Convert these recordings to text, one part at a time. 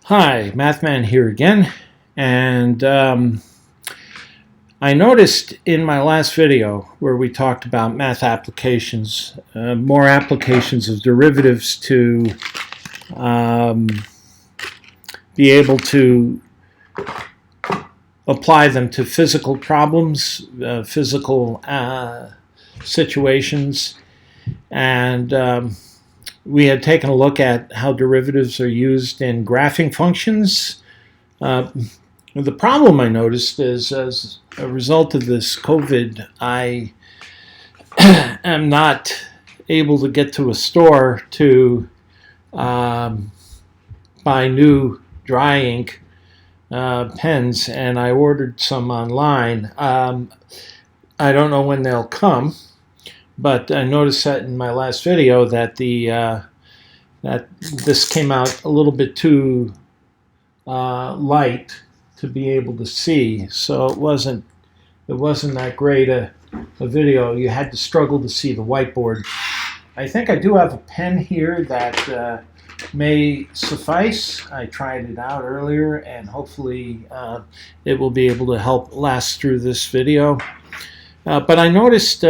Hi, Mathman here again, and I noticed in my last video where we talked about math applications, more applications of derivatives to be able to apply them to physical problems, physical situations, and we had taken a look at how derivatives are used in graphing functions. The problem I noticed is, as a result of this COVID, I am not able to get to a store to buy new dry ink pens, and I ordered some online. I don't know when they'll come, but I noticed that in my last video that that this came out a little bit too light to be able to see, so it wasn't that great a video. You had to struggle to see the whiteboard. I think I do have a pen here that may suffice. I tried it out earlier, and hopefully it will be able to help last through this video. But I noticed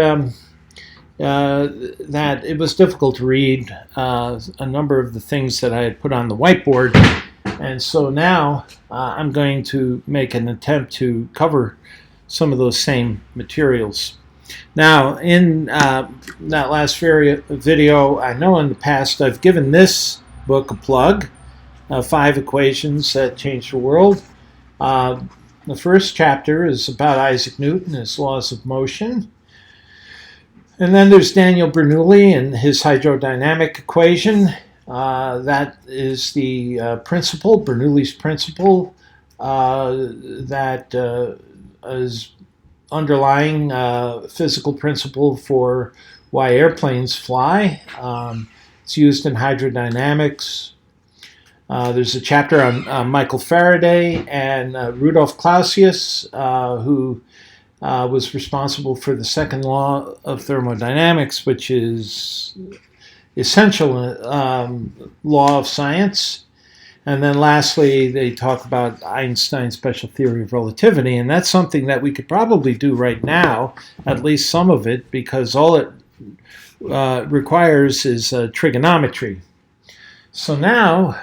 that it was difficult to read a number of the things that I had put on the whiteboard, and so now I'm going to make an attempt to cover some of those same materials. Now, in that last video, I know in the past I've given this book a plug, 5 Equations That Changed the World. The first chapter is about Isaac Newton, his laws of motion. And then there's Daniel Bernoulli and his hydrodynamic equation. That is the principle, Bernoulli's principle, that is underlying physical principle for why airplanes fly. It's used in hydrodynamics. There's a chapter on Michael Faraday and Rudolf Clausius, who was responsible for the second law of thermodynamics, which is essential law of science. And then lastly, they talk about Einstein's special theory of relativity, and that's something that we could probably do right now, at least some of it, because all it requires is trigonometry. So now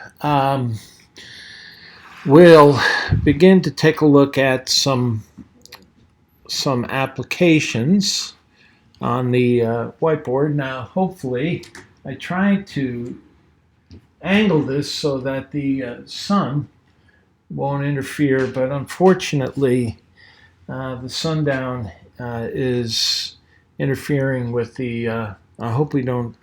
we'll begin to take a look at some applications on the whiteboard. Now, hopefully, I tried to angle this so that the sun won't interfere, but unfortunately, the sundown is interfering with the. I hope we don't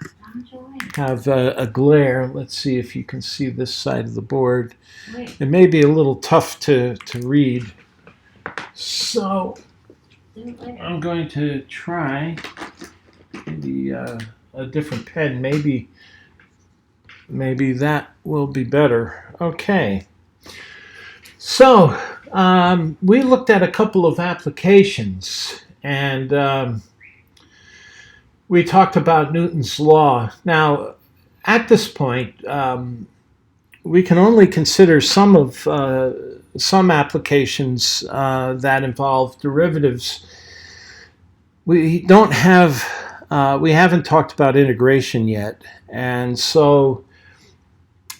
have a glare. Let's see if you can see this side of the board. It may be a little tough to read, so I'm going to try maybe a different pen. Maybe that will be better. Okay. So we looked at a couple of applications, and we talked about Newton's law. Now, at this point, we can only consider some applications that involve derivatives. We haven't talked about integration yet, and so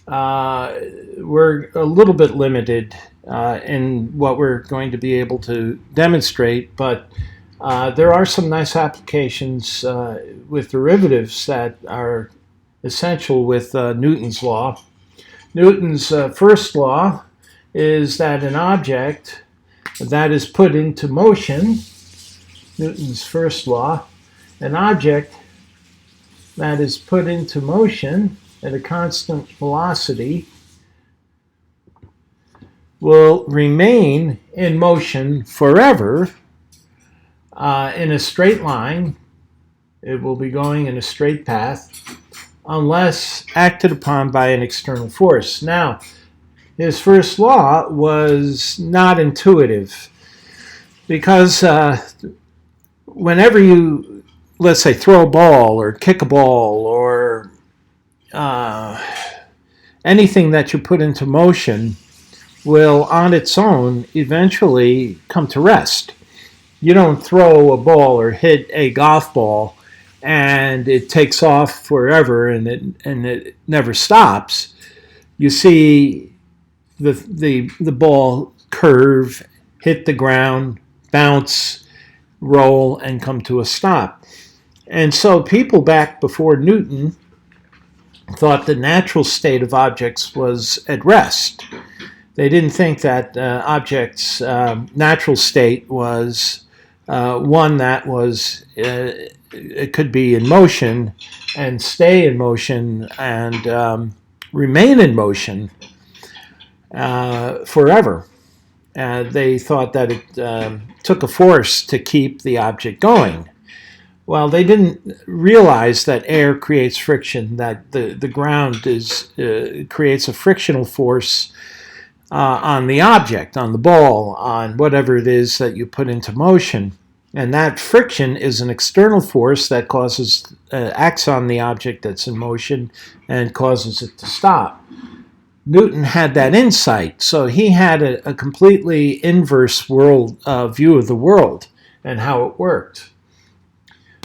we're a little bit limited in what we're going to be able to demonstrate, but there are some nice applications with derivatives that are essential with Newton's law. Newton's first law is that an object that is put into motion, Newton's first law, an object that is put into motion at a constant velocity will remain in motion forever in a straight line. It will be going in a straight path unless acted upon by an external force. Now, his first law was not intuitive because whenever you, let's say, throw a ball or kick a ball or anything that you put into motion will on its own eventually come to rest. You don't throw a ball or hit a golf ball and it takes off forever and it never stops. You see the ball curve, hit the ground, bounce, roll, and come to a stop. And so people back before Newton thought the natural state of objects was at rest. They didn't think that objects' natural state was one that was, it could be in motion and stay in motion and remain in motion forever. They thought that it took a force to keep the object going. Well, they didn't realize that air creates friction, that the ground creates a frictional force on the object, on the ball, on whatever it is that you put into motion. And that friction is an external force that acts on the object that's in motion and causes it to stop. Newton had that insight, so he had a completely inverse view of the world and how it worked.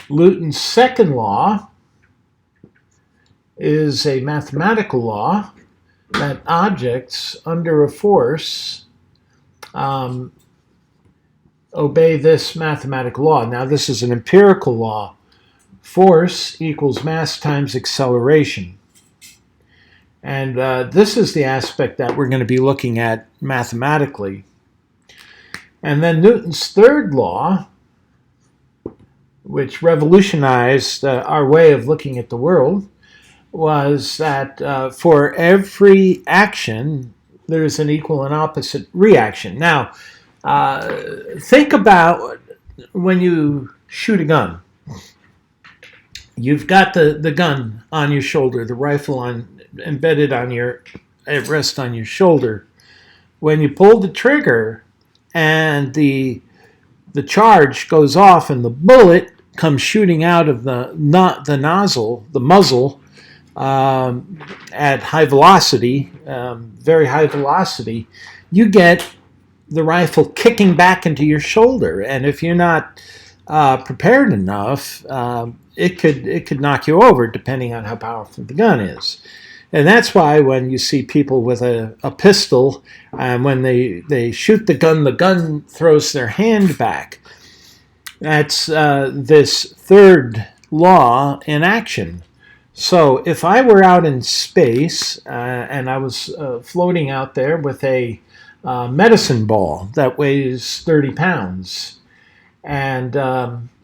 Newton's second law is a mathematical law that objects under a force obey this mathematical law. Now, this is an empirical law. Force equals mass times acceleration. And this is the aspect that we're going to be looking at mathematically. And then Newton's third law, which revolutionized our way of looking at the world, was that for every action, there's an equal and opposite reaction. Now, think about when you shoot a gun. You've got the gun on your shoulder, the rifle embedded at rest on your shoulder. When you pull the trigger and the charge goes off and the bullet comes shooting out of the nozzle, the muzzle, at high velocity, very high velocity, you get the rifle kicking back into your shoulder. And if you're not prepared enough, it could knock you over depending on how powerful the gun is. And that's why when you see people with a pistol, and when they shoot the gun throws their hand back. That's this third law in action. So if I were out in space and I was floating out there with a medicine ball that weighs 30 pounds, and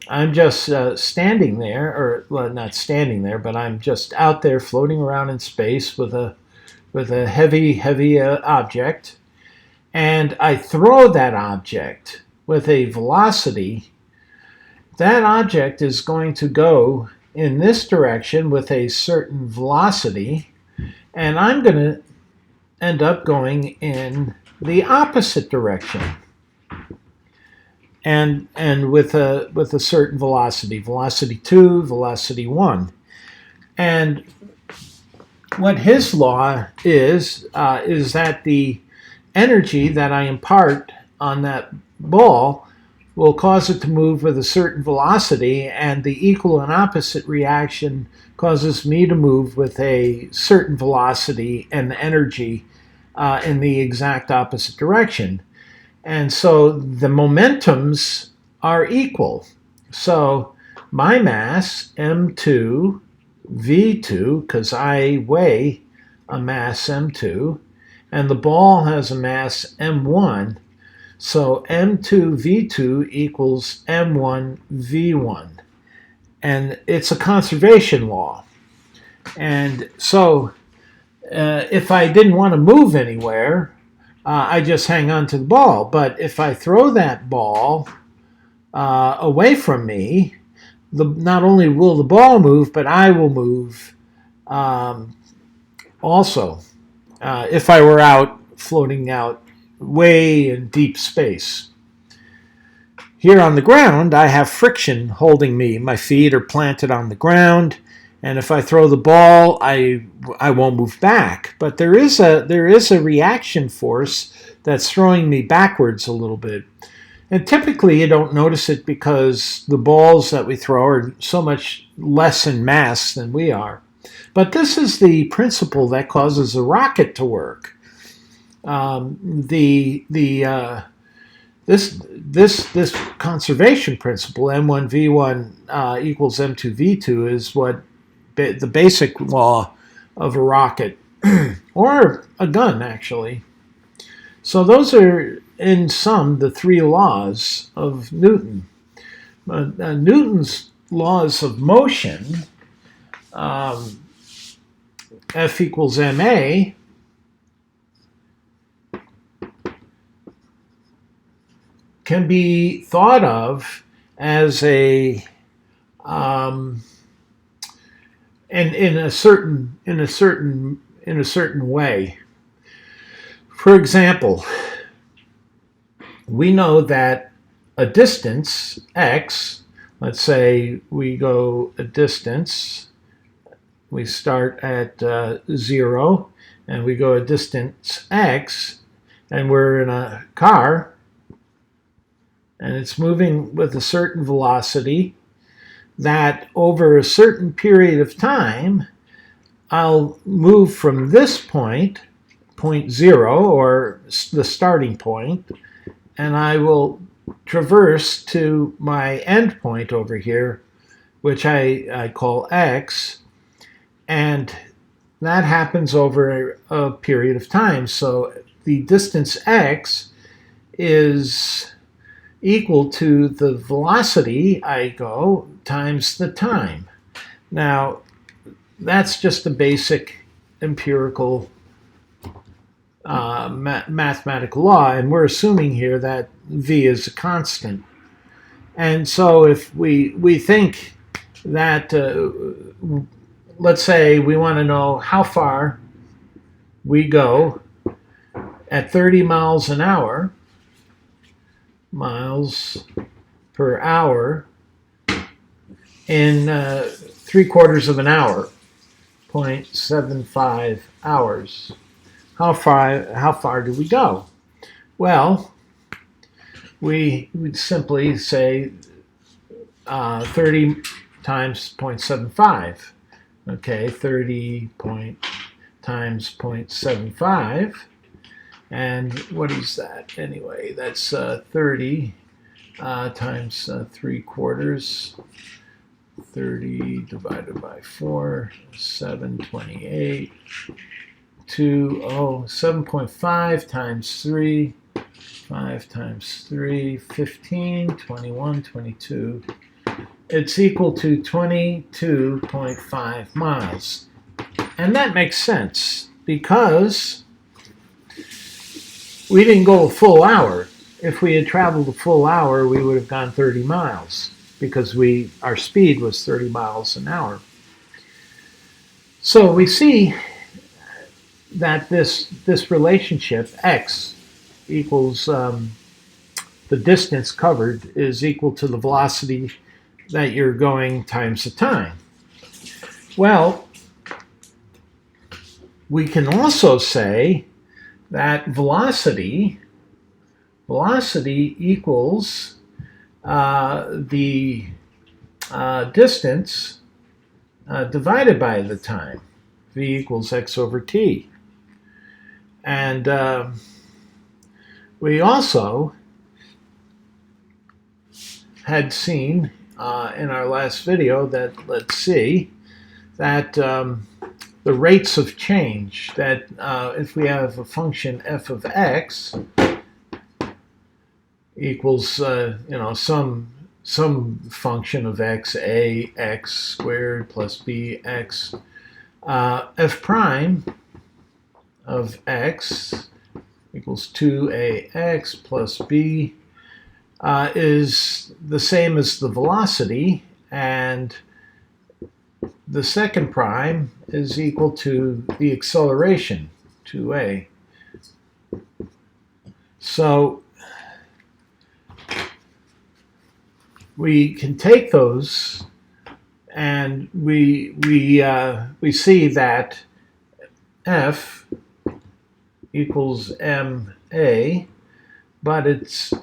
I'm just standing there, or well, not standing there, but I'm just out there floating around in space with a heavy object, and I throw that object with a velocity. That object is going to go in this direction with a certain velocity, and I'm going to end up going in the opposite direction. And with a certain velocity, velocity 2, velocity 1. And what his law is that the energy that I impart on that ball will cause it to move with a certain velocity, and the equal and opposite reaction causes me to move with a certain velocity and energy in the exact opposite direction. And so the momentums are equal. So my mass, m2, v2, because I weigh a mass m2, and the ball has a mass m1, so m2 v2 equals m1 v1. And it's a conservation law. And so if I didn't want to move anywhere, I just hang on to the ball. But if I throw that ball away from me, not only will the ball move, but I will move also. If I were out floating out way in deep space. Here on the ground, I have friction holding me. My feet are planted on the ground, And if I throw the ball, I won't move back. But there is a reaction force that's throwing me backwards a little bit. And typically you don't notice it because the balls that we throw are so much less in mass than we are. But this is the principle that causes a rocket to work. This conservation principle, M1V1 equals M2V2, is what the basic law of a rocket or a gun, actually. So those are, in sum, the three laws of Newton. Newton's laws of motion, F equals ma, can be thought of as a in a certain way. For example, we know that a distance x, let's say we go a distance, we start at 0 and we go a distance x, and we're in a car and it's moving with a certain velocity, that over a certain period of time I'll move from this point 0, or the starting point, and I will traverse to my end point over here, which I call x, and that happens over a period of time. So the distance x is equal to the velocity I go times the time. Now, that's just a basic empirical mathematical law, and we're assuming here that v is a constant. And so if we think that, let's say we want to know how far we go at 30 miles an hour, miles per hour, in 3/4 of an hour, 0.75 hours. How far do we go? Well, we would simply say 30 times 0.75. Okay, 30 times 0.75. And what is that anyway? That's 30 times 3/4. 30 divided by 4, 728. 7.5 times 3, 5 times 3, 15, 21, 22. It's equal to 22.5 miles. And that makes sense because we didn't go a full hour. If we had traveled a full hour, we would have gone 30 miles because our speed was 30 miles an hour. So we see that this relationship, x equals the distance covered, is equal to the velocity that you're going times the time. Well, we can also say that velocity equals the distance divided by the time. V equals x over t. And we also had seen in our last video that, let's see, that the rates of change, that if we have a function f of x equals some function of x, a x squared plus b x, f prime of x equals 2ax plus b is the same as the velocity, and the second prime is equal to the acceleration, 2a. So we can take those And we see that F equals ma, but its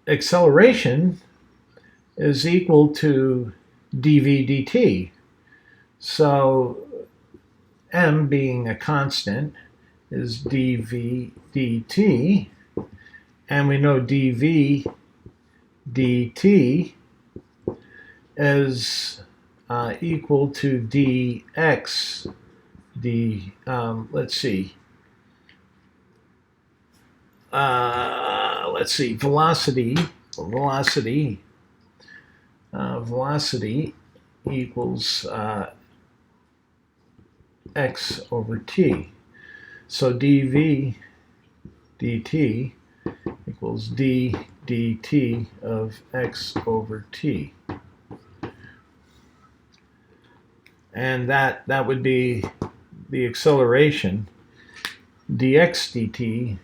acceleration is equal to dv dt. So m being a constant is dv dt, and we know dv dt is equal to dx velocity equals x over t. So dv dt equals d dt of x over t. And that would be the acceleration. Dx dt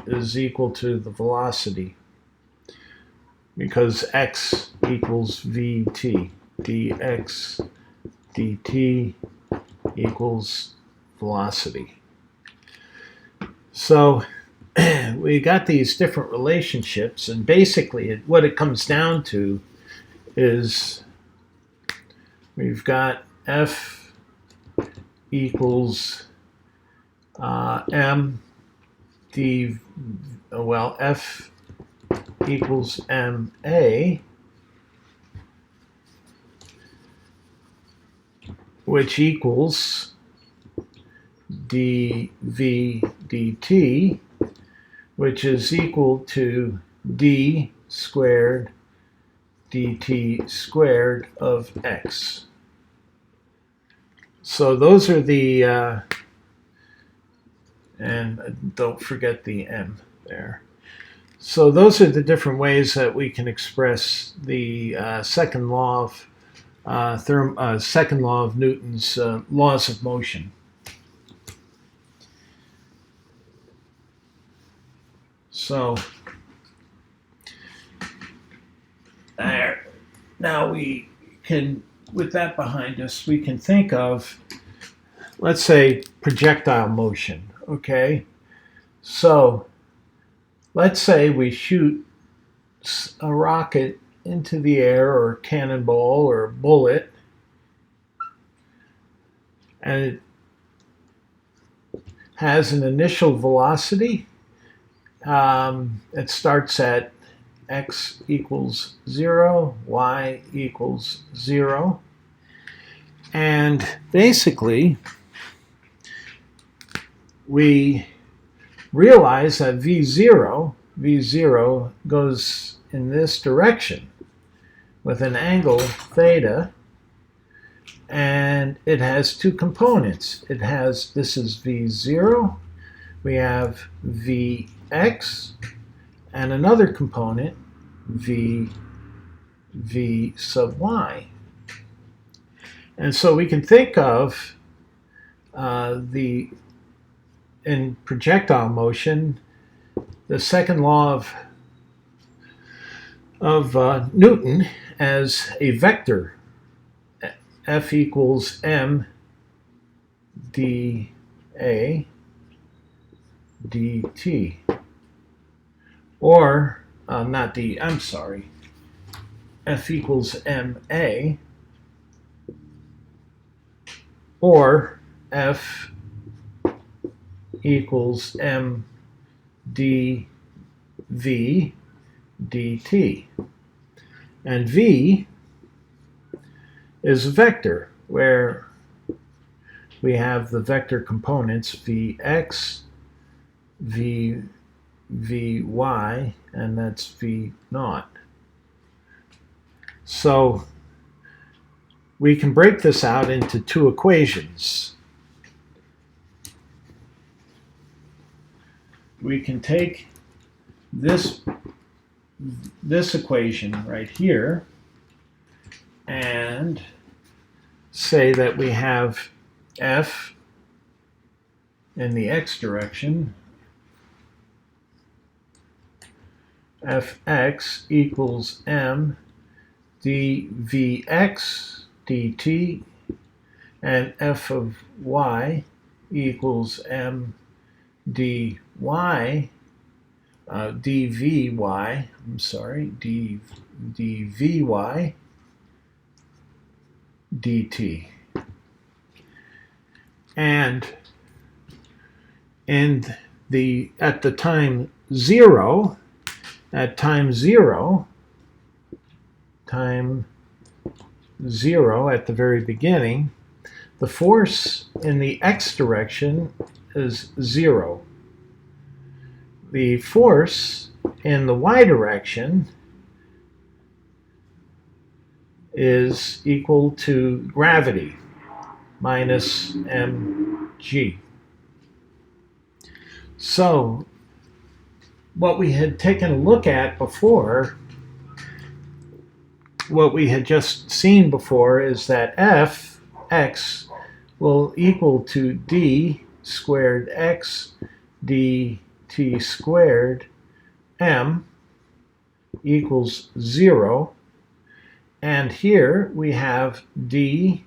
is equal to the velocity, because x equals vt. Dx dt equals velocity. So we got these different relationships, and basically what it comes down to is we've got F equals m d, well, F equals ma, which equals dv dt, which is equal to d squared dt squared of x. So those are the, and don't forget the m there. So those are the different ways that we can express the second law of Newton's laws of motion. So there. Now we can, with that behind us, we can think of, let's say, projectile motion. Okay, so let's say we shoot a rocket into the air, or a cannonball, or a bullet, and it has an initial velocity. It starts at x equals 0, y equals 0, and basically we realize that v0 goes in this direction with an angle theta, and it has two components. It has, this is v0, we have vx, and another component, v sub y. And so we can think of in projectile motion, the second law of Newton as a vector. F equals m dA dt. Or, not d, I'm sorry, F equals ma, or F equals m dv dt. And v is a vector, where we have the vector components vx, vy, and that's v naught. So we can break this out into two equations. We can take this equation right here and say that we have f in the x direction, fx equals m dvx dt, and f of y equals m dy, dvy, I'm sorry, dvy dt. And at the time 0, at time 0 at the very beginning, the force in the x direction is 0. The force in the y direction is equal to gravity minus mg. So what we had taken a look at before, what we had just seen before, is that fx will equal to d squared x dt squared m equals 0. And here we have dxy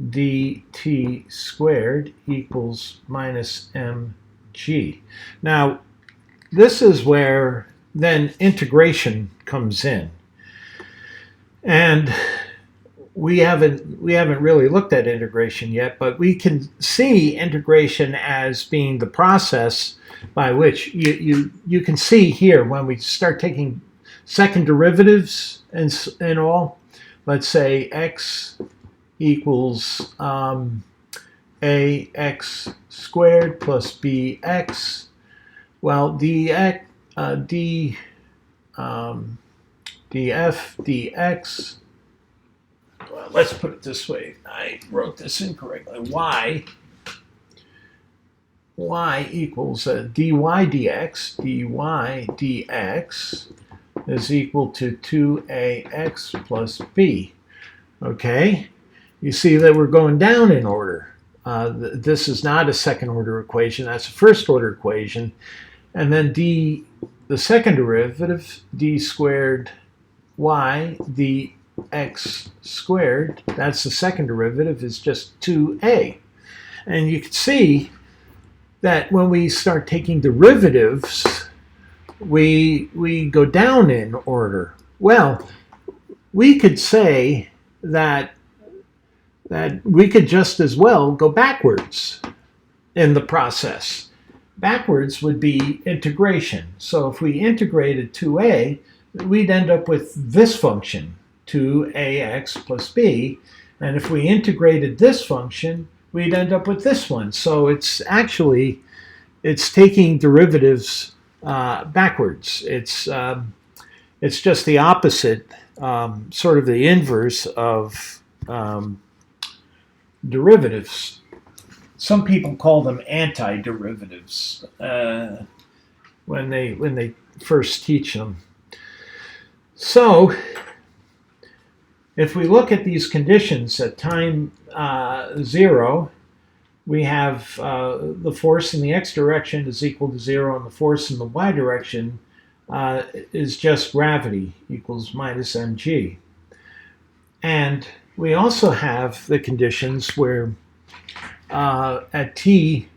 dt squared equals minus mg. Now, this is where then integration comes in. And we haven't really looked at integration yet, but we can see integration as being the process by which you can see here when we start taking second derivatives and all. Let's say x equals ax squared plus bx. Well, df dx, well, let's put it this way. I wrote this incorrectly. Y equals dy dx is equal to 2ax plus b. Okay, you see that we're going down in order. This is not a second order equation, that's a first order equation. And then the second derivative, d squared y dx squared, that's the second derivative, is just 2a. And you can see that when we start taking derivatives, we go down in order. Well, we could say that we could just as well go backwards in the process. Backwards would be integration. So if we integrated 2a, we'd end up with this function, 2ax plus b. And if we integrated this function, we'd end up with this one. So it's taking derivatives backwards. It's just the opposite, sort of the inverse of derivatives. Some people call them anti-derivatives when they first teach them. So if we look at these conditions at time 0, we have the force in the x direction is equal to 0, and the force in the y direction is just gravity, equals minus mg. And we also have the conditions where at t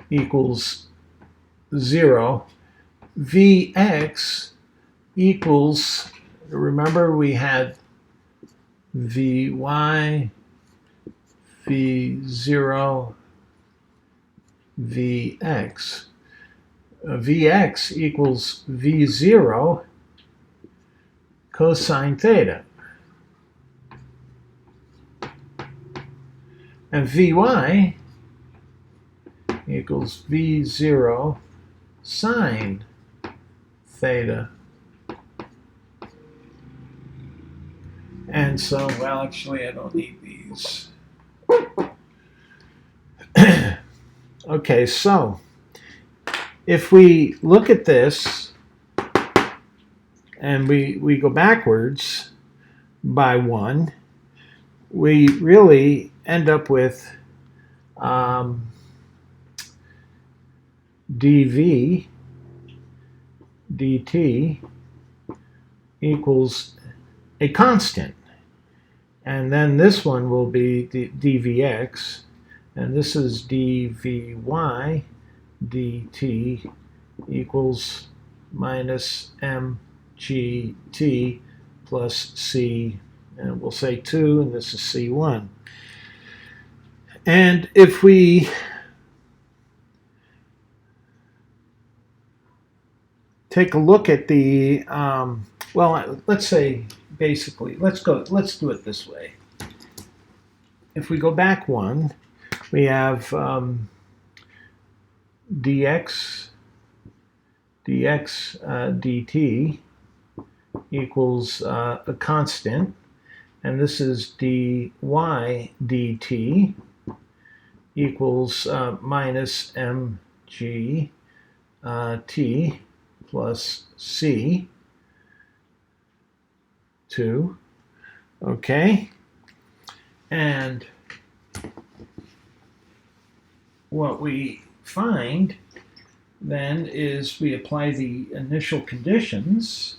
equals 0, Vx equals, remember we had Vy, V0, Vx. Vx equals V0 cosine theta. And Vy equals V0 sine theta. And so, well, actually, I don't need these. Okay, so if we look at this and we go backwards by 1, we really end up with dv dt equals a constant. And then this one will be the dvx, and this is dvy dt equals minus mgt plus c, and we'll say 2, and this is c1. And if we take a look at the, well, let's say basically, let's do it this way. If we go back one, we have dx dt equals a constant, and this is dy dt equals minus mg t plus c 2. Okay, and what we find then is we apply the initial conditions.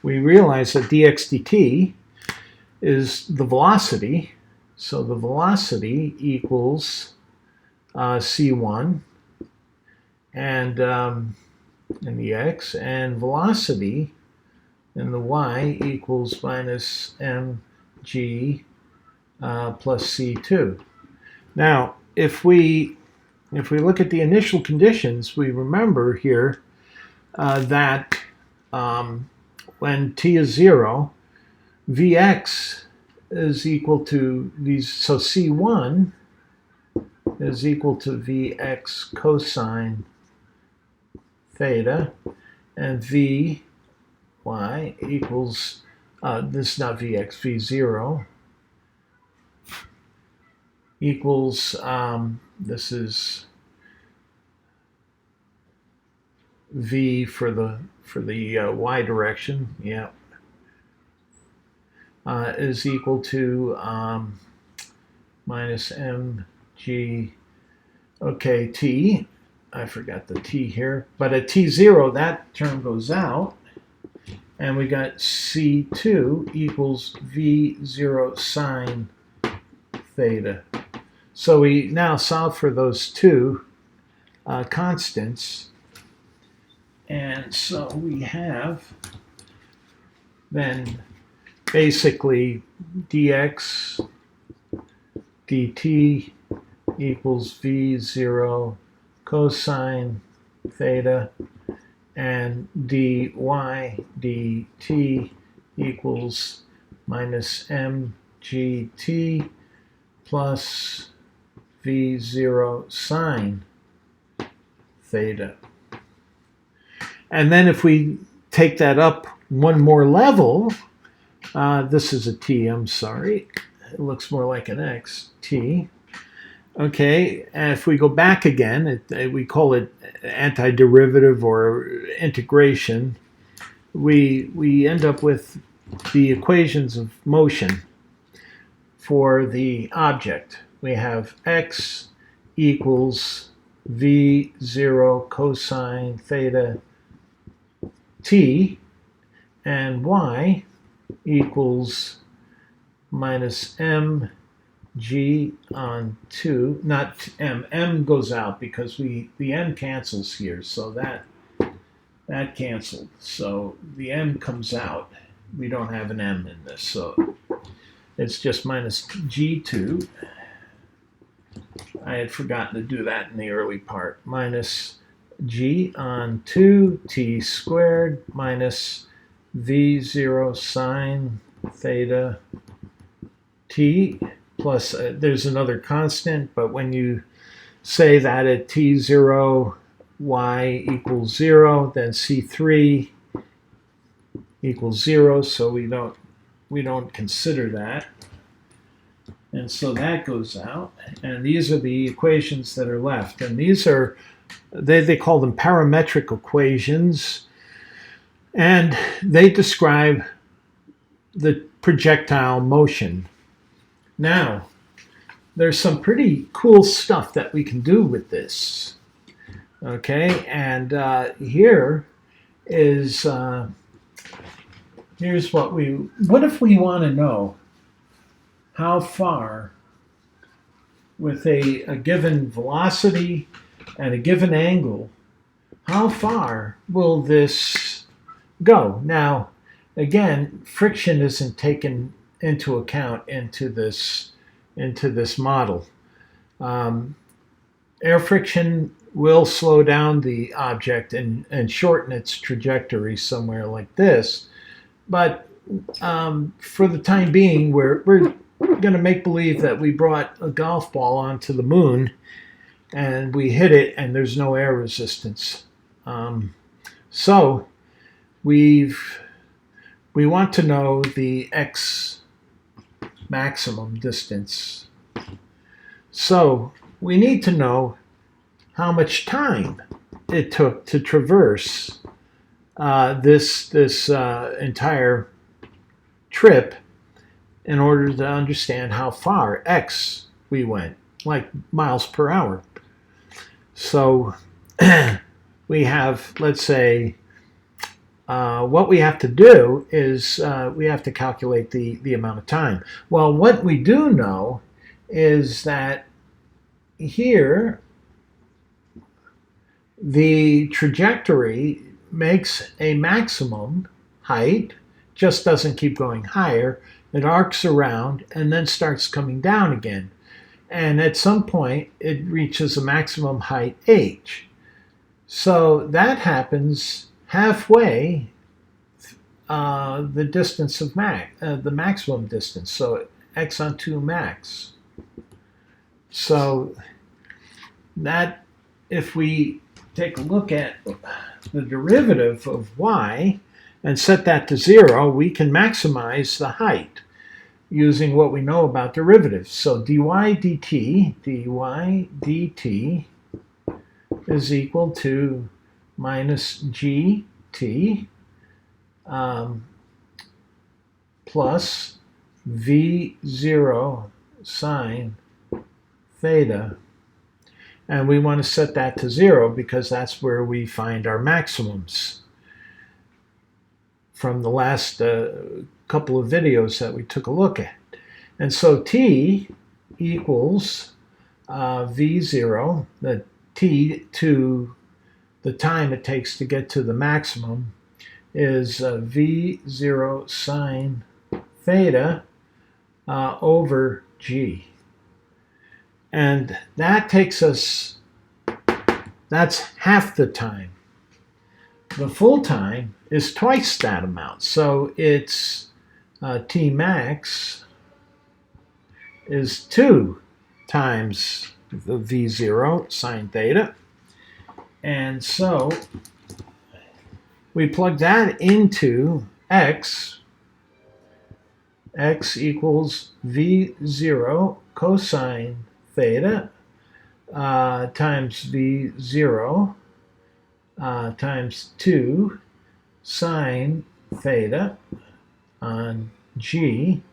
We realize that dx dt is the velocity, so the velocity equals c1 and in the x, and velocity in the y equals minus mg plus c2. Now, if we look at the initial conditions, we remember here that when t is 0, Vx is equal to these, so C1 is equal to Vx cosine theta, and Vy equals, this is not Vx, V0 equals, this is V for the y direction, yeah, is equal to minus mg, okay, t, I forgot the t here, but at t0 that term goes out, and we got c2 equals v0 sine theta. So we now solve for those two constants, and so we have then basically dx dt equals v0 cosine theta, and dy dt equals minus mgt plus v0 sine theta. And then if we take that up one more level, this is a t, I'm sorry, it looks more like an x, t. Okay, and if we go back again, we call it antiderivative or integration, we end up with the equations of motion for the object. We have x equals v0 cosine theta t, and y equals minus mg on 2, not m goes out because the m cancels here, so that canceled, so the m comes out. We don't have an m in this, so it's just minus g2. I had forgotten to do that in the early part. Minus g on 2 t squared minus v0 sine theta t plus, there's another constant, but when you say that at t0 y equals 0, then c3 equals 0, so we don't consider that. And so that goes out, and these are the equations that are left, and these are, they call them parametric equations, and they describe the projectile motion. Now, there's some pretty cool stuff that we can do with this, okay, and here is here's what if we want to know how far with a given velocity and a given angle, how far will this go? Now, again, friction isn't taken into account into this model. Air friction will slow down the object and shorten its trajectory somewhere like this. But for the time being, we're going to make believe that we brought a golf ball onto the moon and we hit it and there's no air resistance. So we want to know the x maximum distance. So we need to know how much time it took to traverse this entire trip in order to understand how far x we went, like miles per hour. So we have, let's say, what we have to do is we have to calculate the amount of time. Well, what we do know is that here the trajectory makes a maximum height, just doesn't keep going higher. It arcs around and then starts coming down again. And at some point, it reaches a maximum height h. So that happens halfway the distance of the maximum distance. So x on 2 max. So that, if we take a look at the derivative of y and set that to 0, we can maximize the height using what we know about derivatives. So dy dt is equal to minus gt plus v0 sine theta. And we want to set that to 0 because that's where we find our maximums from the last couple of videos that we took a look at. And so t equals v0, the t to the time it takes to get to the maximum, is v0 sine theta over g. And that takes us, that's half the time. The full time is twice that amount. So it's T max is 2 times the V0 sine theta. And so we plug that into x. X equals V0 cosine theta times V0 times 2 sine theta on g.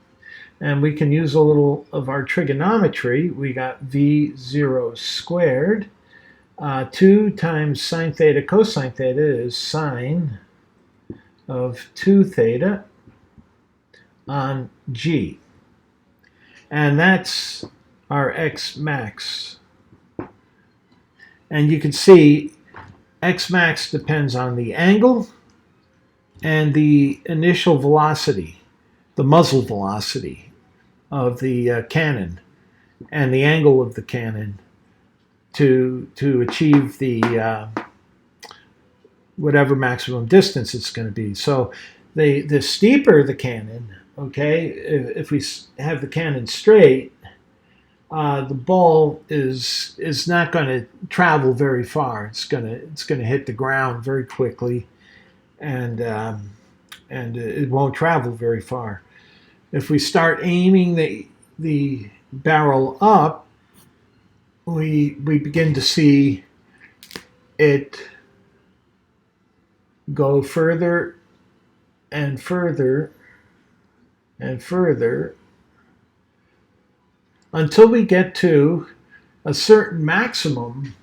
And we can use a little of our trigonometry. We got V0 squared. 2 times sine theta cosine theta is sine of 2 theta on g. And that's our x max. And you can see x max depends on the angle and the initial velocity, the muzzle velocity of the cannon, and the angle of the cannon to achieve the whatever maximum distance it's going to be. So the steeper the cannon, okay, if we have the cannon straight, the ball is not going to travel very far. It's going to hit the ground very quickly, and it won't travel very far. If we start aiming the barrel up, we begin to see it go further and further and further until we get to a certain maximum.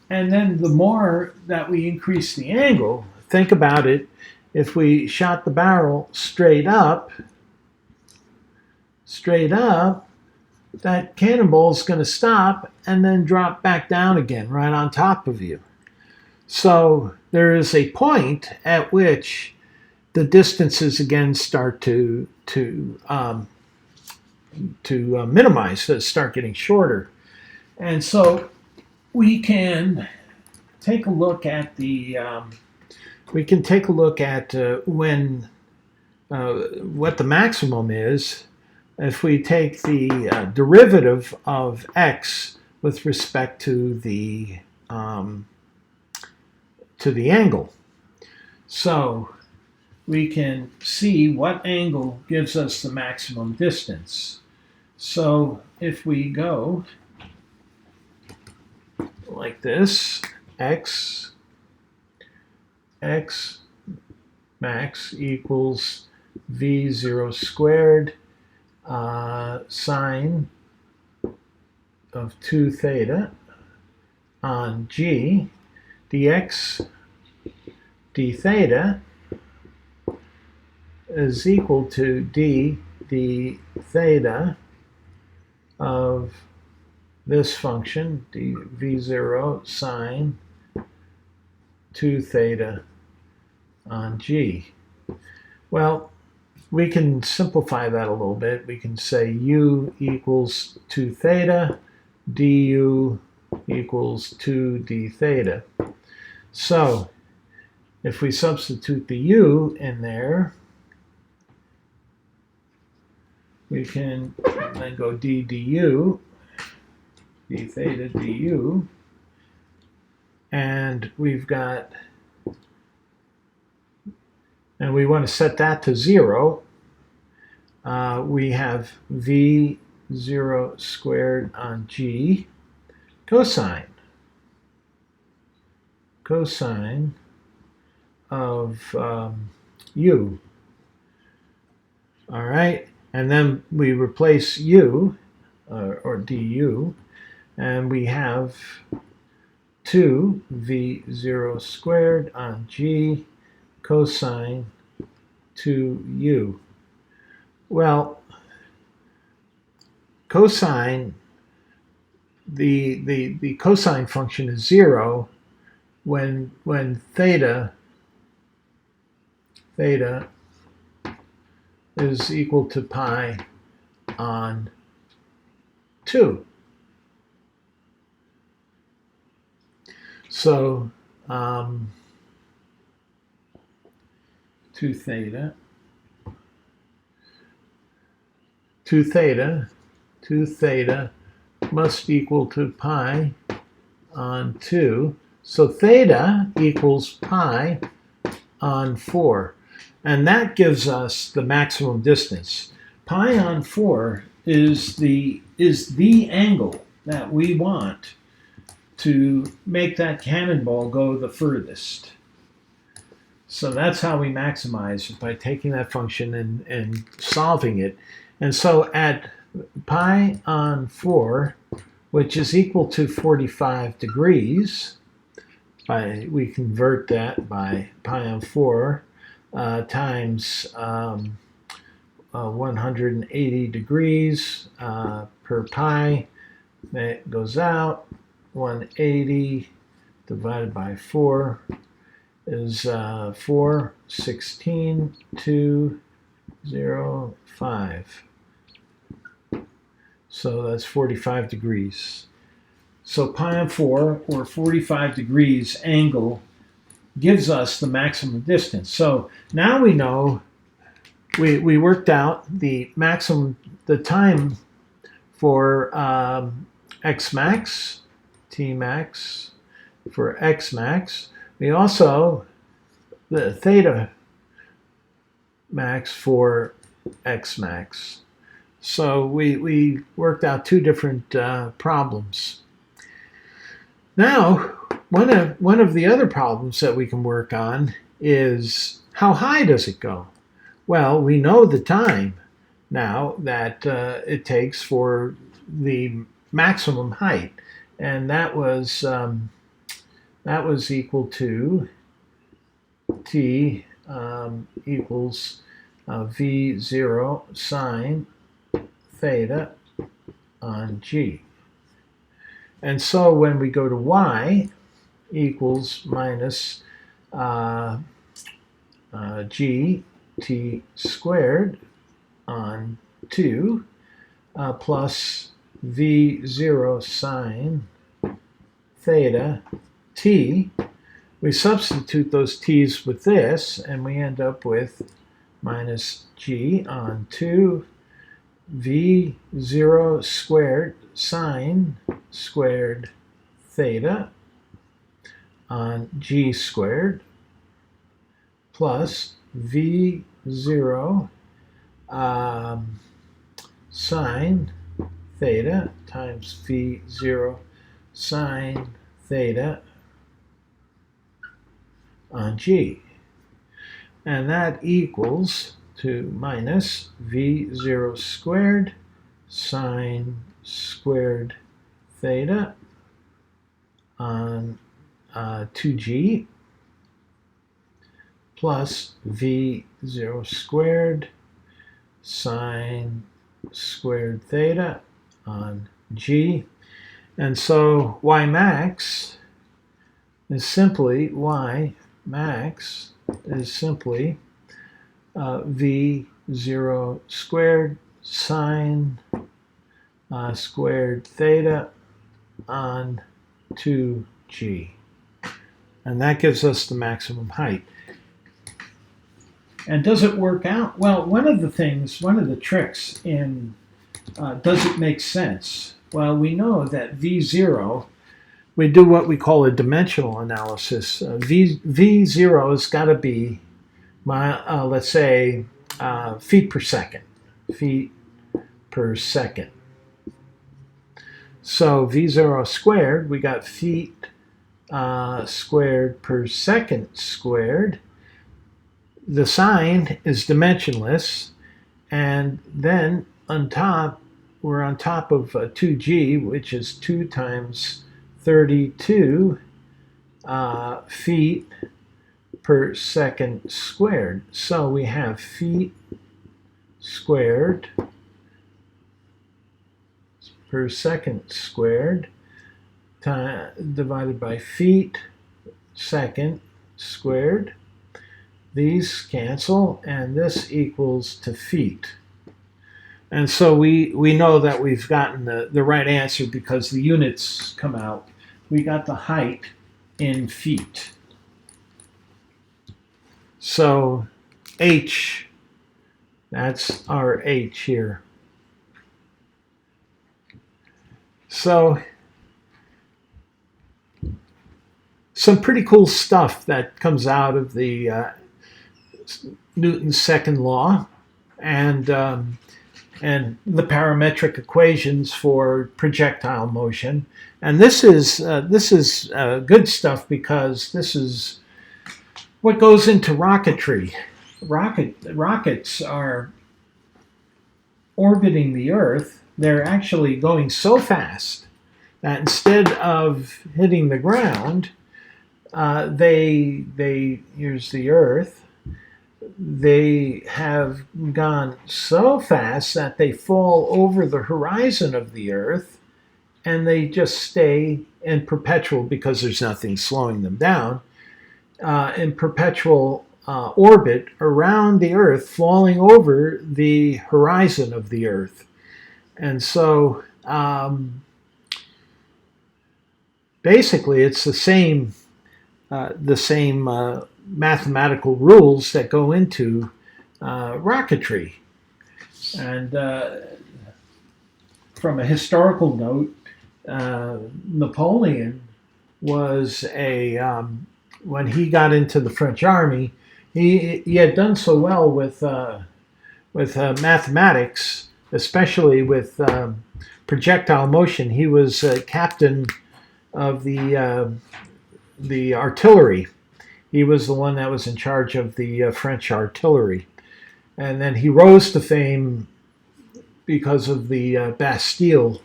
And then the more that we increase the angle, think about it, if we shot the barrel straight up, that cannonball is going to stop and then drop back down again right on top of you. So there is a point at which the distances again start to minimize, to start getting shorter. And so we can take a look at the when what the maximum is if we take the derivative of x with respect to the angle. So we can see what angle gives us the maximum distance. So if we go like this, x max equals v0 squared sine of 2 theta on g dx d theta is equal to d theta of this function, v0 sine 2 theta on g. Well, we can simplify that a little bit. We can say u equals 2 theta, du equals 2 d theta. So if we substitute the u in there, we can then go d du, d theta du, and we've got, and we want to set that to 0. We have v0 squared on g cosine of u. All right, and then we replace u or du, and we have 2 v0 squared on g cosine 2u. Well, cosine, the cosine function is 0 when theta is equal to pi on 2. So 2 theta must equal to pi on 2. So theta equals pi on 4. And that gives us the maximum distance. Pi on 4 is the angle that we want to make that cannonball go the furthest. So that's how we maximize, by taking that function and solving it. And so at pi on 4, which is equal to 45 degrees, we convert that by pi on 4 times 180 degrees per pi. That goes out. 180 divided by 4 is 416,205. So that's 45 degrees. So pi on 4, or 45 degrees angle, gives us the maximum distance. So now we know, we worked out the maximum, the time for x max, t max for x max. We also, the theta max for x max. So we worked out 2 different problems. Now, one of the other problems that we can work on is, how high does it go? Well, we know the time now that it takes for the maximum height, and that was equal to t equals v0 sine theta on g. And so when we go to y equals minus g t squared on 2 plus v0 sine theta t, we substitute those t's with this, and we end up with minus g on 2 v0 squared sine squared theta on g squared plus v0 sine theta times v0 sine theta on g. And that equals to minus v0 squared sine squared theta on 2g plus v0 squared sine squared theta on g. And so y max is simply v0 squared sine squared theta on 2g. And that gives us the maximum height. And does it work out? Well, one of the tricks in does it make sense? Well, we know that v0, we do what we call a dimensional analysis. v0 has got to be, let's say, feet per second. So v0 squared, we got feet squared per second squared. The sine is dimensionless, and then on top, we're on top of 2g, which is 2 times 32 feet per second squared. So we have feet squared per second squared divided by feet second squared. These cancel, and this equals to feet. And so we know that we've gotten the right answer because the units come out. We got the height in feet. So h, that's our h here. So some pretty cool stuff that comes out of the Newton's second law and the parametric equations for projectile motion. And this is good stuff because this is what goes into rocketry. Rockets are orbiting the Earth. They're actually going so fast that instead of hitting the ground, here's the Earth. They have gone so fast that they fall over the horizon of the Earth, and they just stay in perpetual, because there's nothing slowing them down, in perpetual orbit around the Earth, falling over the horizon of the Earth. And so basically it's the same mathematical rules that go into rocketry. And from a historical note, Napoleon was when he got into the French army, he had done so well with mathematics, especially with projectile motion. He was captain of the artillery. He was the one that was in charge of the French artillery. And then he rose to fame because of the Bastille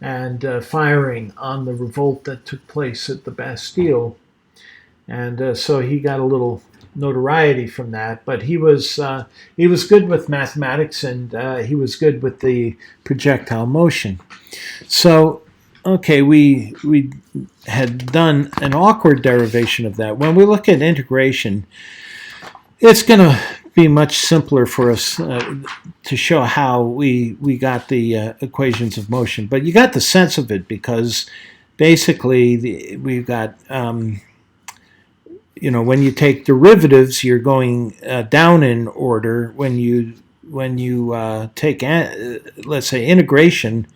and firing on the revolt that took place at the Bastille. And so he got a little notoriety from that. But he was good with mathematics, and he was good with the projectile motion. So, okay, we had done an awkward derivation of that. When we look at integration, it's going to be much simpler for us to show how we got the equations of motion. But you got the sense of it, because basically we've got, when you take derivatives, you're going down in order. When you take, let's say, integration,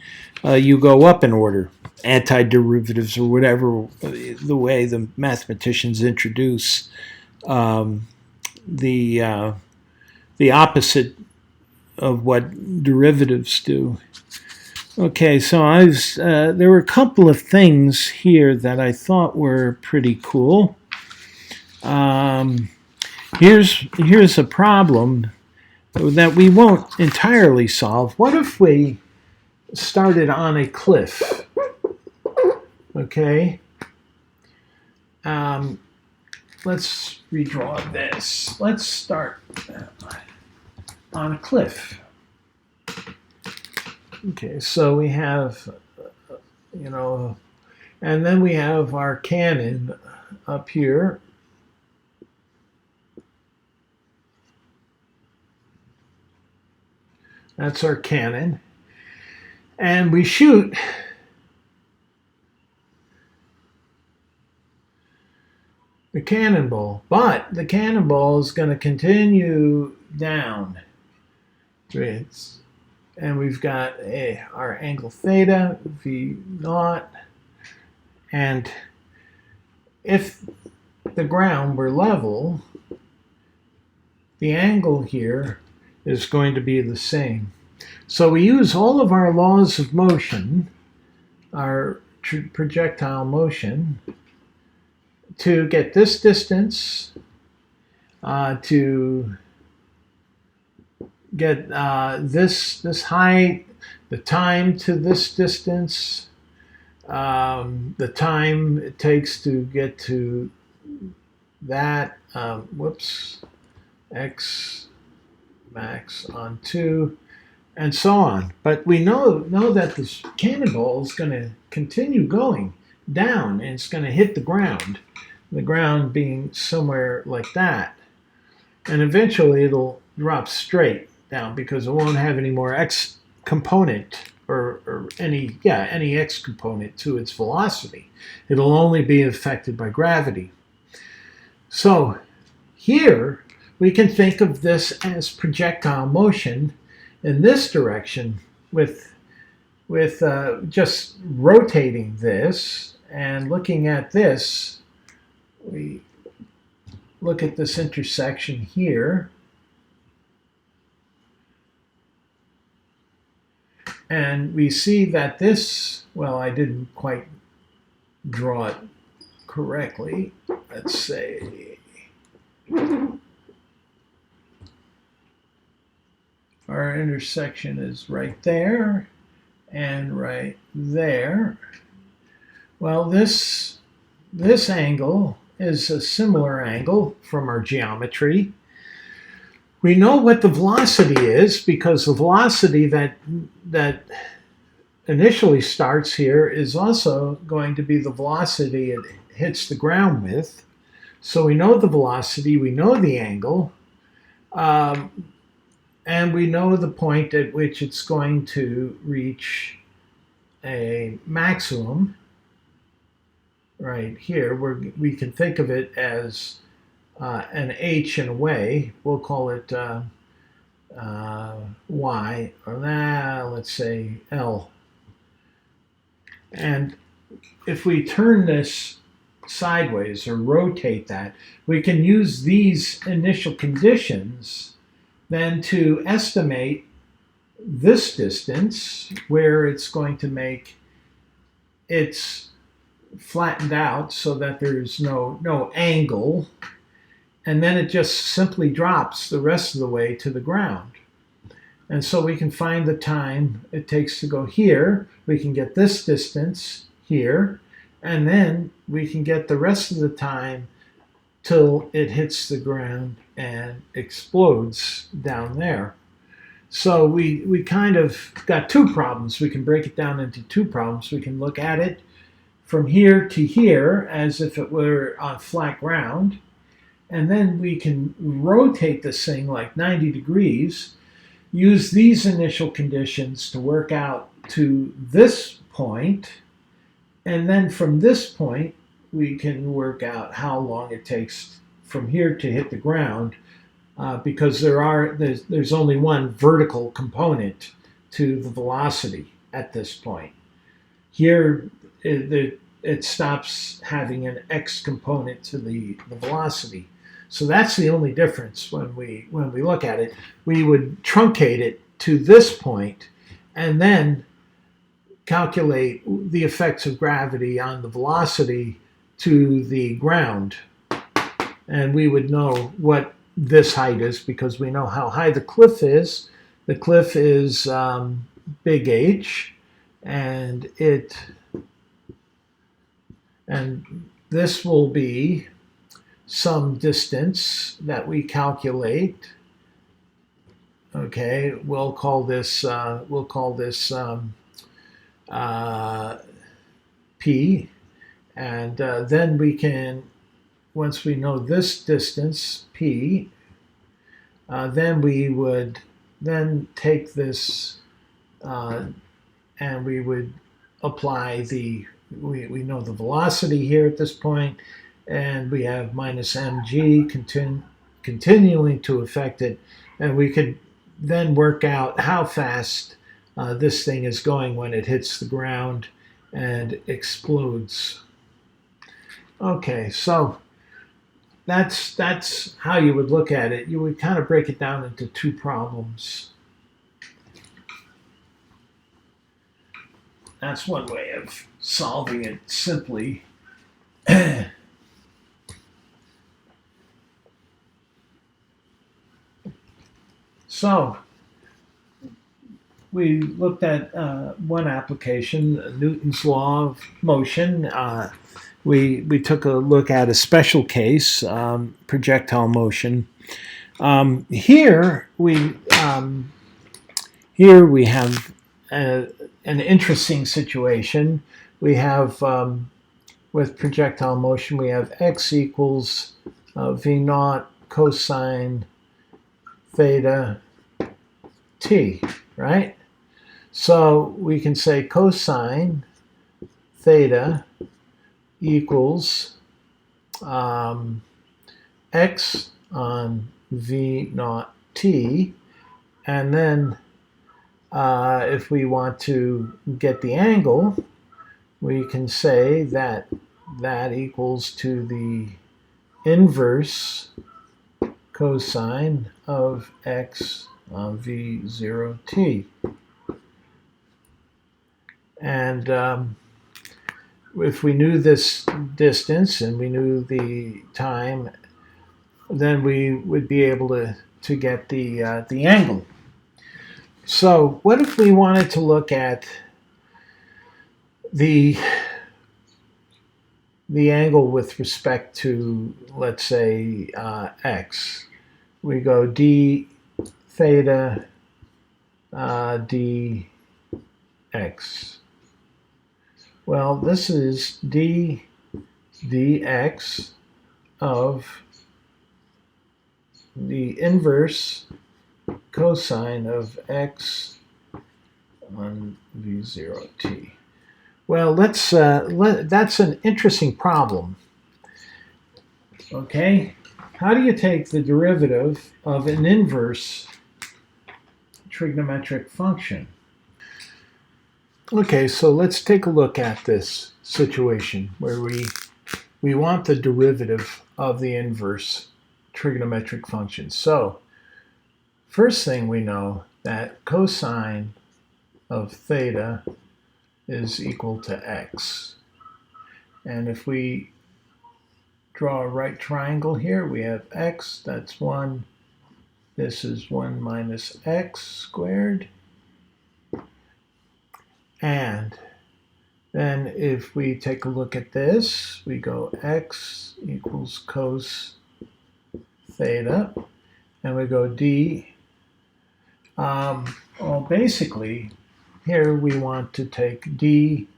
you go up in order. Antiderivatives, or whatever the way the mathematicians introduce the opposite of what derivatives do. Okay, so there were a couple of things here that I thought were pretty cool. Here's a problem that we won't entirely solve. What if we started on a cliff? Okay. Let's redraw this. Let's start on a cliff. Okay, so we have, and then we have our cannon up here. That's our cannon. And we shoot the cannonball, but the cannonball is going to continue down. And we've got our angle theta, V naught. And if the ground were level, the angle here is going to be the same. So we use all of our laws of motion, our projectile motion, to get this distance, to get this height, the time to this distance, the time it takes to get to that, x max on 2, and so on. But we know that this cannonball is going to continue going down, and it's going to hit the ground being somewhere like that. And eventually it'll drop straight down, because it won't have any more x component or any x component to its velocity. It'll only be affected by gravity. So here we can think of this as projectile motion in this direction, with just rotating this and looking at this. We look at this intersection here, and we see that this, well, I didn't quite draw it correctly. Let's say our intersection is right there and right there. Well, this angle is a similar angle from our geometry. We know what the velocity is, because the velocity that initially starts here is also going to be the velocity it hits the ground with. So we know the velocity, we know the angle, and we know the point at which it's going to reach a maximum. Right here, where we can think of it as an h in a way. We'll call it y, or let's say L. And if we turn this sideways or rotate that, we can use these initial conditions then to estimate this distance, where it's going to make its flattened out so that there's no angle, and then it just simply drops the rest of the way to the ground. And so we can find the time it takes to go here. We can get this distance here, and then we can get the rest of the time till it hits the ground and explodes down there. So we kind of got two problems. We can break it down into two problems. We can look at it from here to here as if it were on flat ground. And then we can rotate this thing like 90 degrees, use these initial conditions to work out to this point. And then from this point, we can work out how long it takes from here to hit the ground, because there's only one vertical component to the velocity at this point. Here, it stops having an x component to the velocity. So that's the only difference when we look at it. We would truncate it to this point and then calculate the effects of gravity on the velocity to the ground. And we would know what this height is because we know how high the cliff is. The cliff is big H, and this will be some distance that we calculate. Okay, we'll call this P, and then we can, once we know this distance P, then we would then take this and we would apply we know the velocity here at this point, and we have minus mg continuing to affect it, and we could then work out how fast this thing is going when it hits the ground and explodes. Okay, so that's how you would look at it. You would kind of break it down into two problems. That's one way of solving it simply. So we looked at one application, Newton's law of motion. We took a look at a special case, projectile motion. Here we have an interesting situation. We have with projectile motion, we have x equals v naught cosine theta t, right? So we can say cosine theta equals x on v naught t, and then if we want to get the angle, we can say that equals to the inverse cosine of x on v0 t. And if we knew this distance and we knew the time, then we would be able to get the angle. So what if we wanted to look at the angle with respect to, let's say, x? We go d theta dx. Well, this is d dx of the inverse cosine of x on v0 t. Well, that's an interesting problem. Okay, how do you take the derivative of an inverse trigonometric function? Okay, so let's take a look at this situation where we want the derivative of the inverse trigonometric function. So first thing, we know that cosine of theta is equal to x. And if we draw a right triangle here, we have x, that's 1. This is 1 minus x squared. And Then if we take a look at this, we go x equals cos theta, and we go d. Well, basically, here we want to take d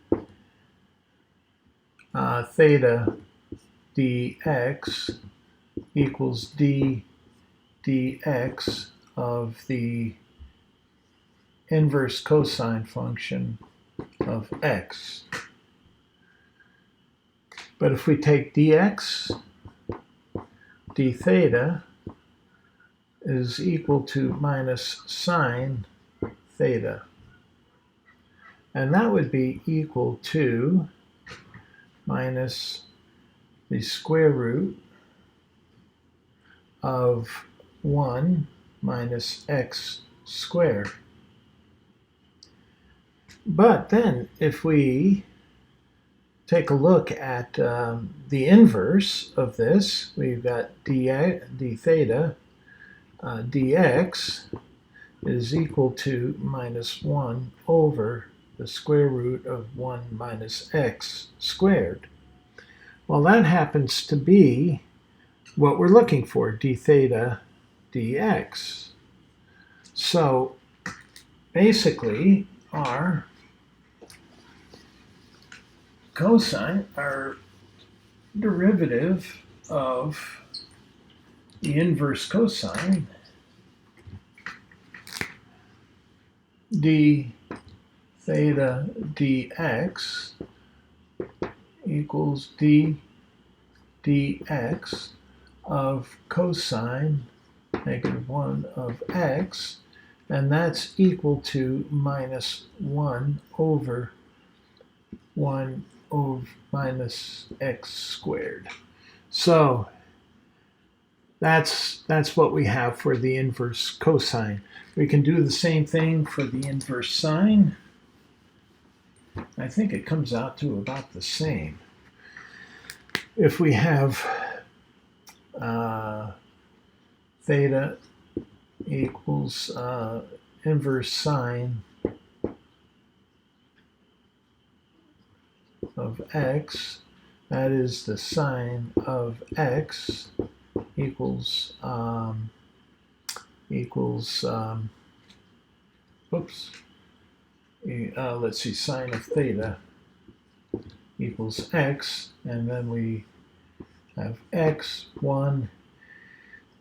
theta dx equals d dx of the inverse cosine function of x. But if we take dx, d theta is equal to minus sine theta. And that would be equal to minus the square root of 1 minus x squared. But then if we take a look at the inverse of this, we've got d theta dx is equal to minus 1 over the square root of 1 minus x squared. Well, that happens to be what we're looking for, d theta dx. So basically our cosine, our derivative of the inverse cosine, d theta dx equals d dx of cosine -1 of x, and that's equal to minus 1 over 1 over minus x squared. So that's what we have for the inverse cosine. We can do the same thing for the inverse sine. I think it comes out to about the same. If we have theta equals inverse sine of x, that is the sine of x equals let's see, sine of theta equals x, and then we have x 1,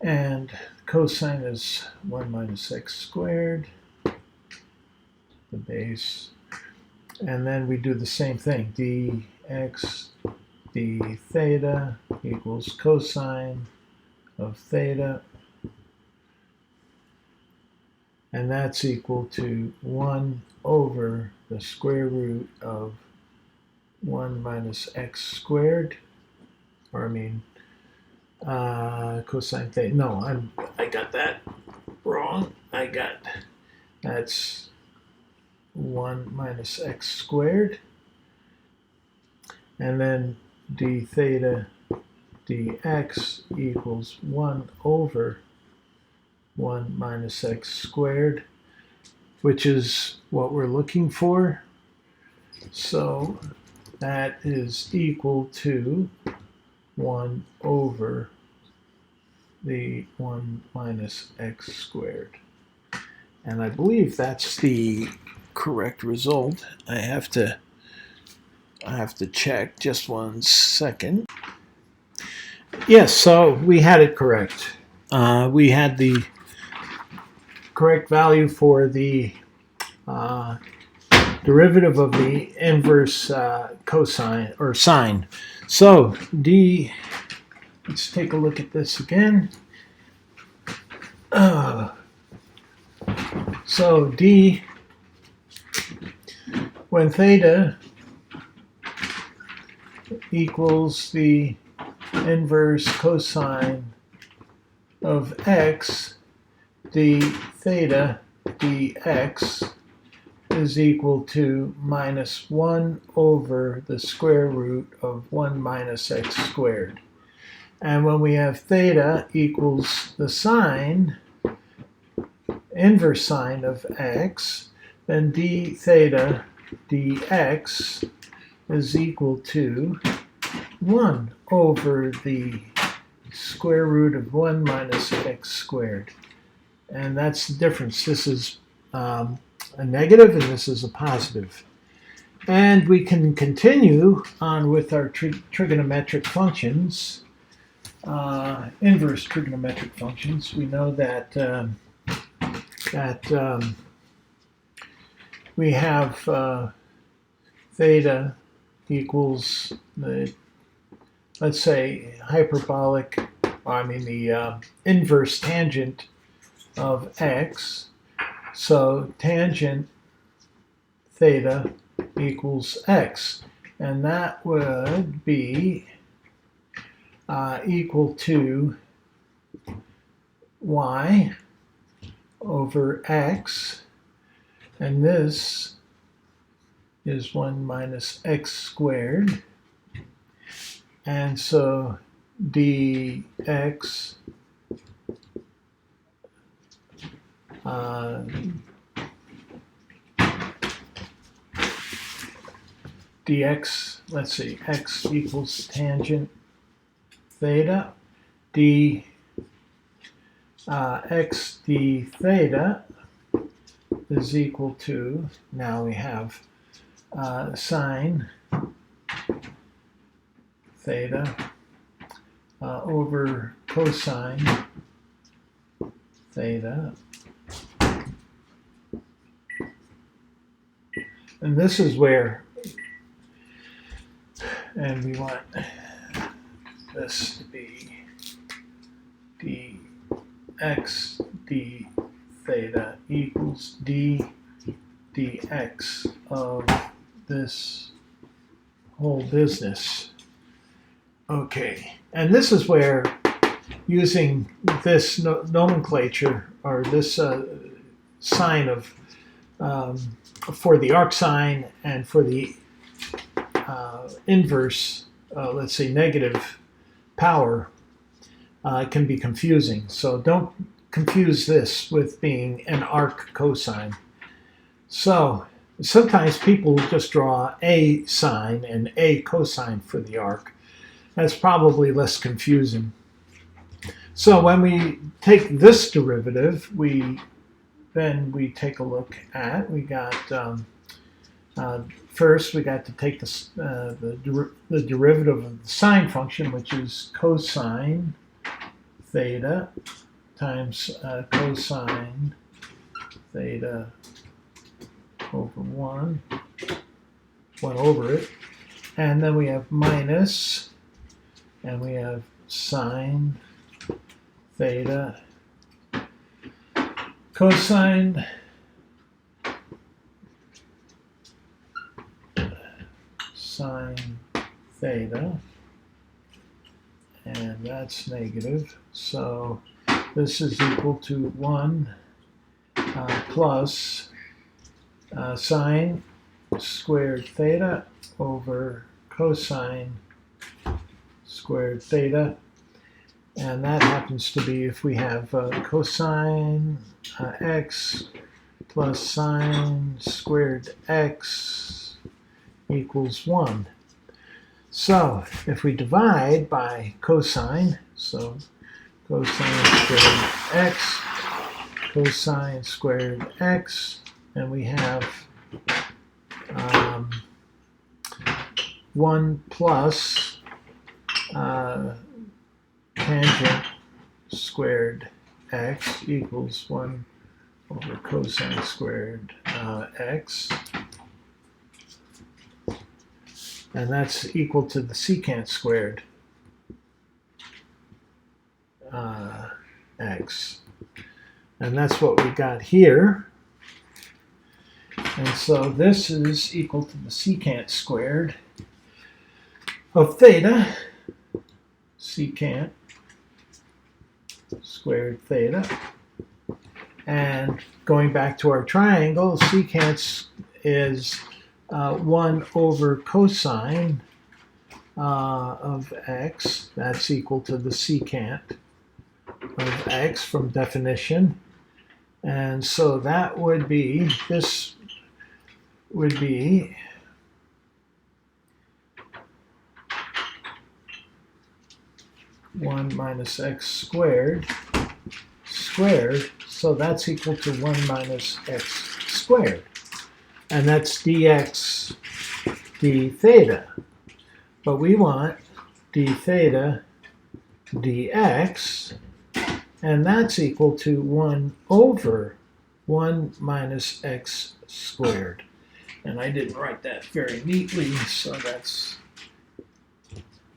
and cosine is 1 minus x squared, the base, and then we do the same thing, dx d theta equals cosine of theta, and that's equal to 1 over the square root of 1 minus x squared, or I mean cosine theta. No, I got that wrong. That's 1 minus x squared, and then d theta dx equals 1 over 1 minus x squared, which is what we're looking for. So that is equal to 1 over the 1 minus x squared. And I believe that's the correct result. I have to check just 1 second. Yes, so we had it correct. We had the correct value for the derivative of the inverse cosine or sine. So let's take a look at this again. So d, when theta equals the inverse cosine of x, d theta dx is equal to minus 1 over the square root of 1 minus x squared. And when we have theta equals the sine, inverse sine of x, then d theta dx is equal to 1 over the square root of 1 minus x squared. And that's the difference. This is a negative and this is a positive. And we can continue on with our trigonometric functions, inverse trigonometric functions. We know that we have theta equals the, let's say, hyperbolic, the inverse tangent of x. So tangent theta equals x, and that would be equal to y over x, and this is 1 minus x squared, and so dx dx, let's see, x equals tangent theta, d x d theta is equal to, now we have sine theta over cosine theta. And this is where, and we want this to be dx d theta equals d dx of this whole business. Okay, and this is where using this nomenclature, or this sign of for the arcsine and for the inverse, let's say negative power, can be confusing. So don't confuse this with being an arc cosine. So sometimes people just draw a sine and a cosine for the arc. That's probably less confusing. So when we take this derivative, then we take a look at, we got first we got to take the derivative of the sine function, which is cosine theta times cosine theta over 1 over it, and then we have minus, and we have sine theta cosine sine theta, and that's negative. So this is equal to 1 plus sine squared theta over cosine squared theta, and that happens to be, if we have cosine x plus sine squared x equals 1. So if we divide by cosine, so cosine squared x, cosine squared x, and we have 1 plus tangent squared x equals 1 over cosine squared x, and that's equal to the secant squared x, and that's what we got here. And so this is equal to the secant squared of theta, secant squared theta. And going back to our triangle, secant is 1 over cosine of x. That's equal to the secant of x from definition. And so that would be, this would be 1 minus x squared, so that's equal to 1 minus x squared. And that's dx d theta. But we want d theta dx, and that's equal to 1 over 1 minus x squared. And I didn't write that very neatly, so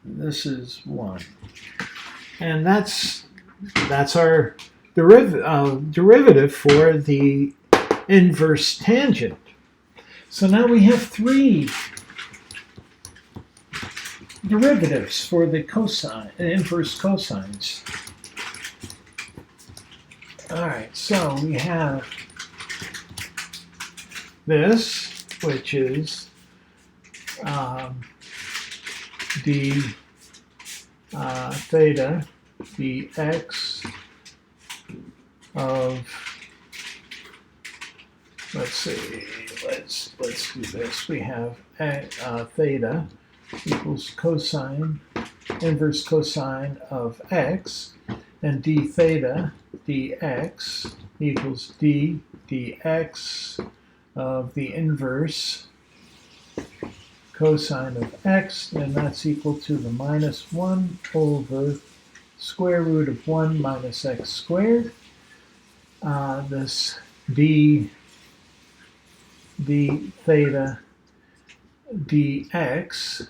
this is 1. And that's our derivative for the inverse tangent. So now we have 3 derivatives for the inverse cosines. All right, so we have this, which is d theta dx of, let's do this. We have theta equals inverse cosine of x, and d theta dx equals d dx of the inverse cosine of x, and that's equal to the minus 1 over square root of 1 minus x squared. This d theta dx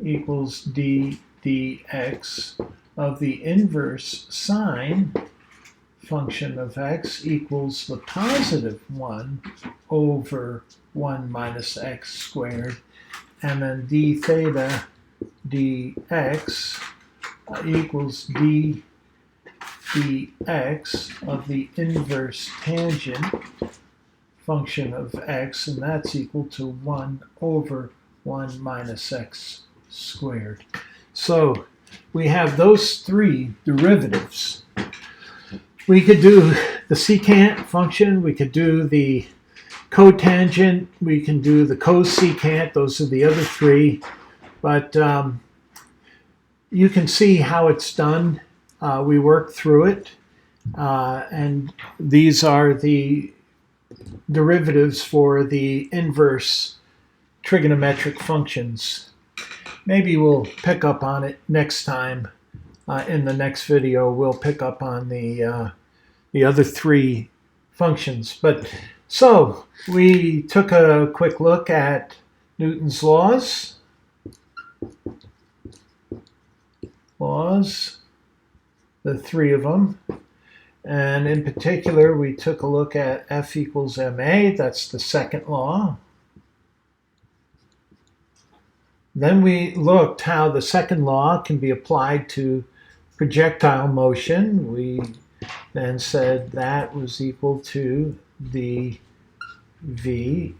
equals d dx of the inverse sine function of x equals the positive 1 over 1 minus x squared, and then d theta dx equals d dx of the inverse tangent function of x, and that's equal to 1 over 1 minus x squared. So we have those 3 derivatives. We could do the secant function, we could do the cotangent, we can do the cosecant. Those are the other 3. But you can see how it's done. We worked through it. And these are the derivatives for the inverse trigonometric functions. Maybe we'll pick up on it next time. In the next video, we'll pick up on the other 3 functions. But so we took a quick look at Newton's laws, the 3 of them. And in particular, we took a look at F equals ma. That's the second law. Then we looked how the second law can be applied to projectile motion. We then said that was equal to the v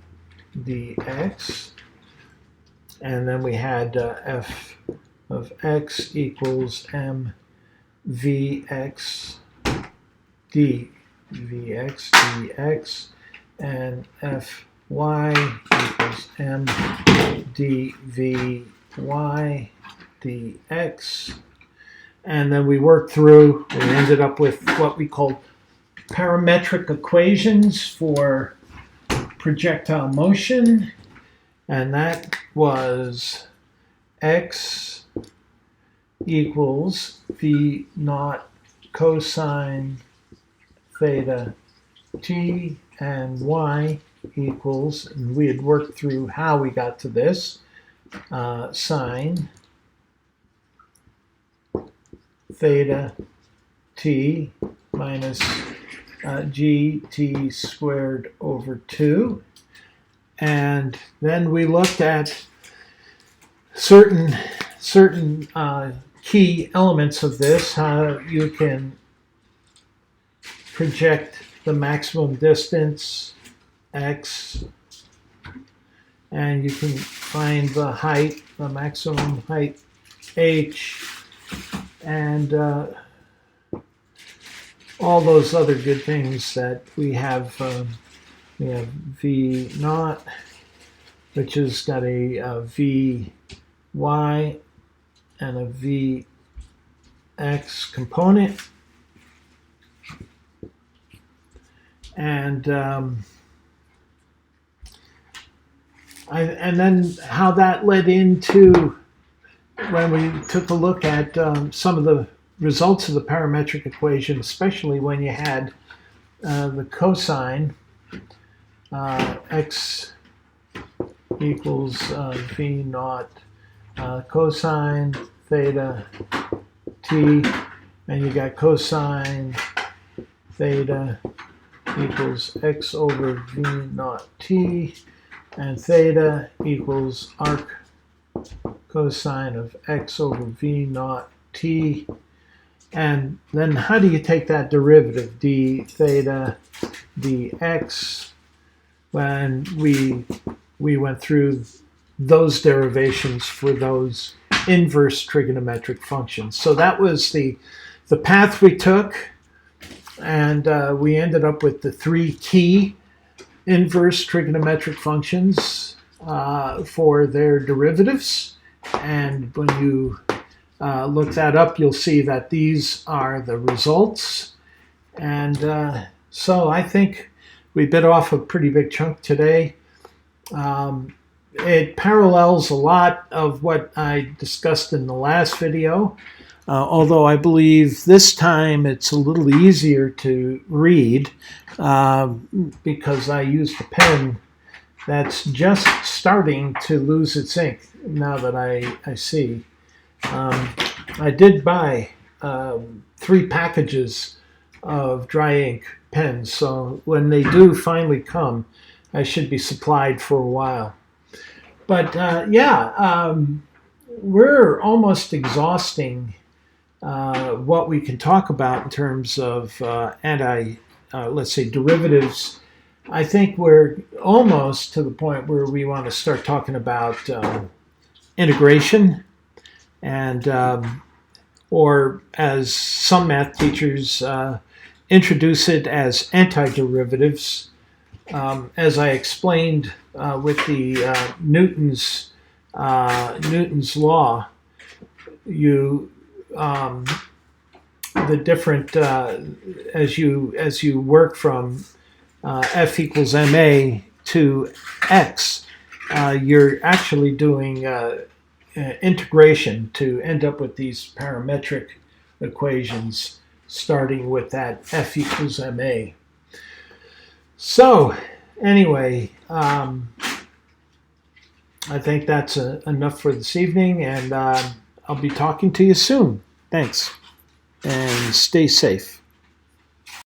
dx. And then we had f of x equals m vx vx dx, and fy equals m dvy dx. And then we worked through, we ended up with what we called parametric equations for projectile motion, and that was x equals v naught cosine theta t, and y equals, and we had worked through how we got to this, sine theta t minus gt squared over 2. And then we looked at certain key elements of this, how you can project the maximum distance x, and you can find the height, the maximum height h, and all those other good things that we have. We have v naught, which has got a vy and a x component. And and then how that led into when we took a look at some of the results of the parametric equation, especially when you had the cosine x equals v naught cosine theta t, and you got cosine theta equals x over v naught t, and theta equals arc cosine of x over v naught t. And then how do you take that derivative, d theta dx, when we went through those derivations for those inverse trigonometric functions? So that was the path we took, and we ended up with the 3 key inverse trigonometric functions for their derivatives. And when you look that up, you'll see that these are the results. And so I think we bit off a pretty big chunk today. It parallels a lot of what I discussed in the last video, although I believe this time it's a little easier to read because I used a pen that's just starting to lose its ink now that I see. I did buy 3 packages of dry ink pens, so when they do finally come, I should be supplied for a while. But we're almost exhausting what we can talk about in terms of let's say, derivatives. I think we're almost to the point where we want to start talking about integration, and or as some math teachers introduce it as antiderivatives. As I explained with the Newton's law, the different as you work from f equals ma to x, you're actually doing integration to end up with these parametric equations, starting with that f equals ma. So anyway, I think that's enough for this evening, and I'll be talking to you soon. Thanks, and stay safe.